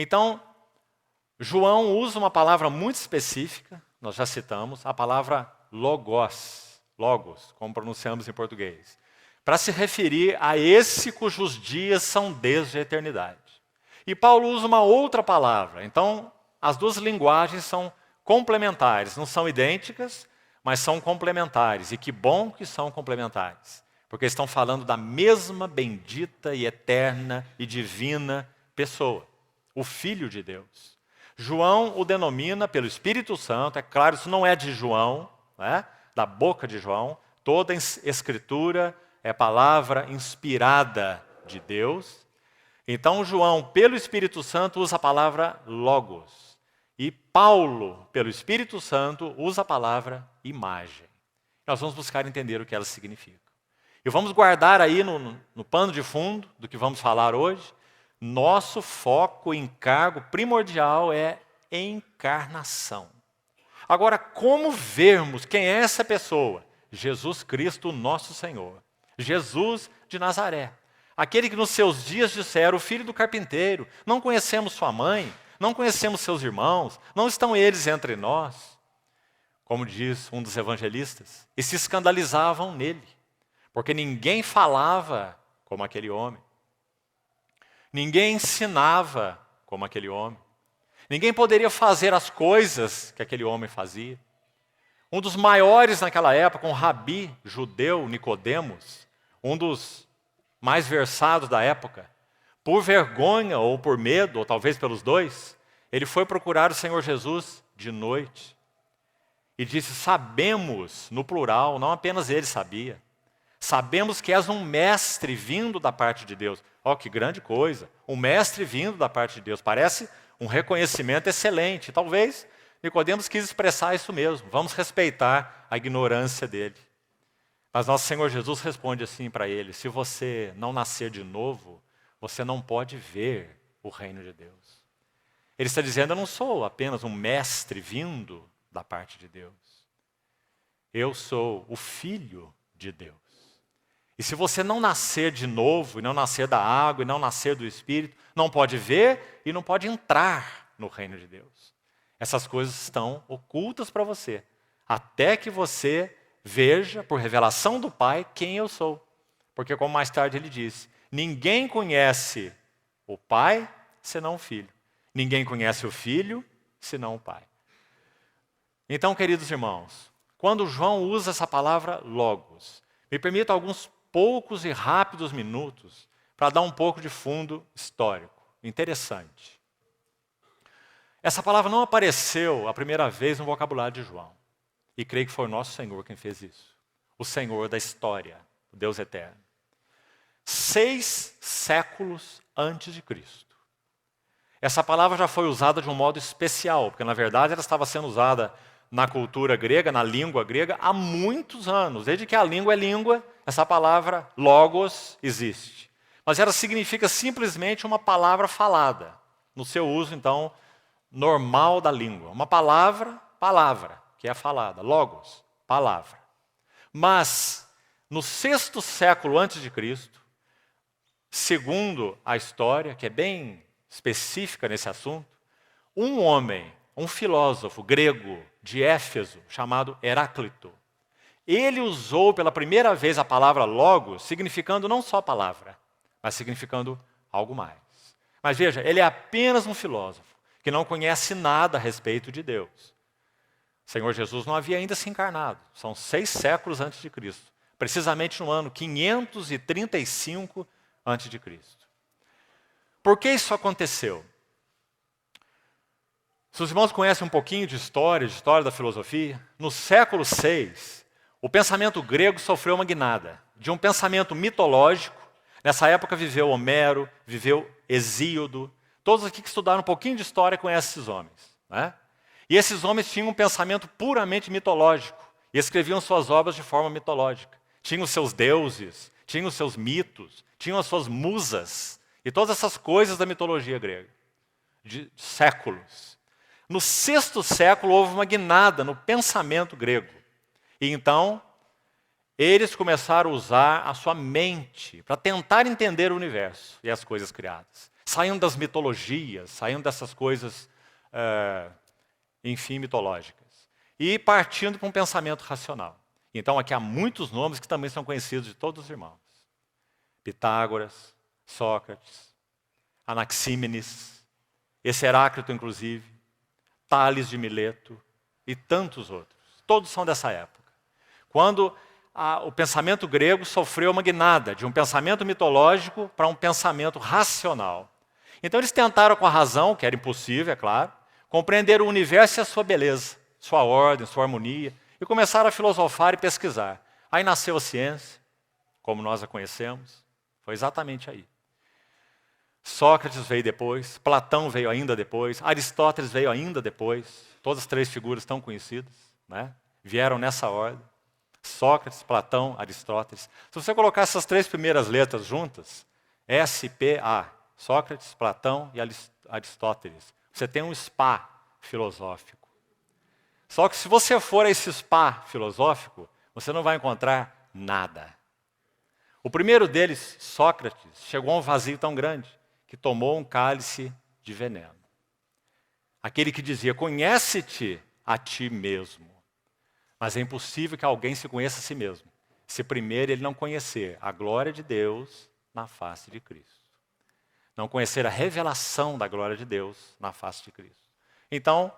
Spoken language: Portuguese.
Então, João usa uma palavra muito específica, nós já citamos, a palavra logos, como pronunciamos em português, para se referir a esse cujos dias são desde a eternidade. E Paulo usa uma outra palavra, então as duas linguagens são complementares, não são idênticas, mas são complementares, e que bom que são complementares, porque estão falando da mesma bendita e eterna e divina pessoa, o Filho de Deus. João o denomina pelo Espírito Santo, é claro, isso não é de João, né? Da boca de João, toda escritura é palavra inspirada de Deus. Então João, pelo Espírito Santo, usa a palavra logos. E Paulo, pelo Espírito Santo, usa a palavra imagem. Nós vamos buscar entender o que elas significam. E vamos guardar aí no pano de fundo do que vamos falar hoje, nosso foco, encargo primordial é encarnação. Agora, como vermos quem é essa pessoa? Jesus Cristo, nosso Senhor. Jesus de Nazaré. Aquele que nos seus dias disseram, o filho do carpinteiro. Não conhecemos sua mãe, não conhecemos seus irmãos, não estão eles entre nós. Como diz um dos evangelistas, e se escandalizavam nele, porque ninguém falava como aquele homem. Ninguém ensinava como aquele homem. Ninguém poderia fazer as coisas que aquele homem fazia. Um dos maiores naquela época, um rabi judeu, Nicodemos, um dos mais versados da época, por vergonha ou por medo, ou talvez pelos dois, ele foi procurar o Senhor Jesus de noite. E disse, sabemos, no plural, não apenas ele sabia, sabemos que és um mestre vindo da parte de Deus. Oh, que grande coisa, um mestre vindo da parte de Deus. Parece um reconhecimento excelente. Talvez Nicodemos quis expressar isso mesmo. Vamos respeitar a ignorância dele. Mas nosso Senhor Jesus responde assim para ele, se você não nascer de novo, você não pode ver o reino de Deus. Ele está dizendo, eu não sou apenas um mestre vindo da parte de Deus. Eu sou o Filho de Deus. E se você não nascer de novo, e não nascer da água, e não nascer do Espírito, não pode ver e não pode entrar no reino de Deus. Essas coisas estão ocultas para você, até que você veja, por revelação do Pai, quem eu sou. Porque, como mais tarde ele disse, ninguém conhece o Pai senão o Filho. Ninguém conhece o Filho senão o Pai. Então, queridos irmãos, quando João usa essa palavra logos, me permita alguns poucos e rápidos minutos para dar um pouco de fundo histórico. Interessante. Essa palavra não apareceu a primeira vez no vocabulário de João. E creio que foi o nosso Senhor quem fez isso. O Senhor da história, o Deus eterno. 6 séculos antes de Cristo. Essa palavra já foi usada de um modo especial, porque na verdade ela estava sendo usada na cultura grega, na língua grega, há muitos anos. Desde que a língua é língua, essa palavra logos existe. Mas ela significa simplesmente uma palavra falada, no seu uso, então, normal da língua. Uma palavra, que é falada. Logos, palavra. Mas, no 6º século antes de Cristo, segundo a história, que é bem específica nesse assunto, um homem, um filósofo grego de Éfeso, chamado Heráclito, ele usou pela primeira vez a palavra logos, significando não só palavra, mas significando algo mais. Mas veja, ele é apenas um filósofo, que não conhece nada a respeito de Deus. O Senhor Jesus não havia ainda se encarnado, são 6 séculos antes de Cristo, precisamente no ano 535 antes de Cristo. Por que isso aconteceu? Se os irmãos conhecem um pouquinho de história da filosofia, no século VI, o pensamento grego sofreu uma guinada de um pensamento mitológico. Nessa época viveu Homero, viveu Hesíodo. Todos aqui que estudaram um pouquinho de história conhecem esses homens, né? E esses homens tinham um pensamento puramente mitológico e escreviam suas obras de forma mitológica. Tinham os seus deuses, tinham os seus mitos, tinham as suas musas e todas essas coisas da mitologia grega, de séculos. No 6º século houve uma guinada no pensamento grego. E então, eles começaram a usar a sua mente para tentar entender o universo e as coisas criadas. saindo das mitologias, saindo dessas coisas, enfim, mitológicas, e partindo para um pensamento racional. Então aqui há muitos nomes que também são conhecidos de todos os irmãos. Pitágoras, Sócrates, Anaxímenes, esse Heráclito, inclusive, Tales de Mileto e tantos outros. Todos são dessa época. Quando o pensamento grego sofreu uma guinada de um pensamento mitológico para um pensamento racional. Então eles tentaram com a razão, que era impossível, é claro, compreender o universo e a sua beleza, sua ordem, sua harmonia, e começaram a filosofar e pesquisar. Aí nasceu a ciência, como nós a conhecemos, foi exatamente aí. Sócrates veio depois, Platão veio ainda depois, Aristóteles veio ainda depois, todas as três figuras tão conhecidas, né? Vieram nessa ordem. Sócrates, Platão, Aristóteles. Se você colocar essas três primeiras letras juntas, S-P-A, Sócrates, Platão e Aristóteles, você tem um spa filosófico. Só que se você for a esse spa filosófico, você não vai encontrar nada. O primeiro deles, Sócrates, chegou a um vazio tão grande que tomou um cálice de veneno. Aquele que dizia, conhece-te a ti mesmo. Mas é impossível que alguém se conheça a si mesmo, se primeiro ele não conhecer a glória de Deus na face de Cristo. Não conhecer a revelação da glória de Deus na face de Cristo. Então,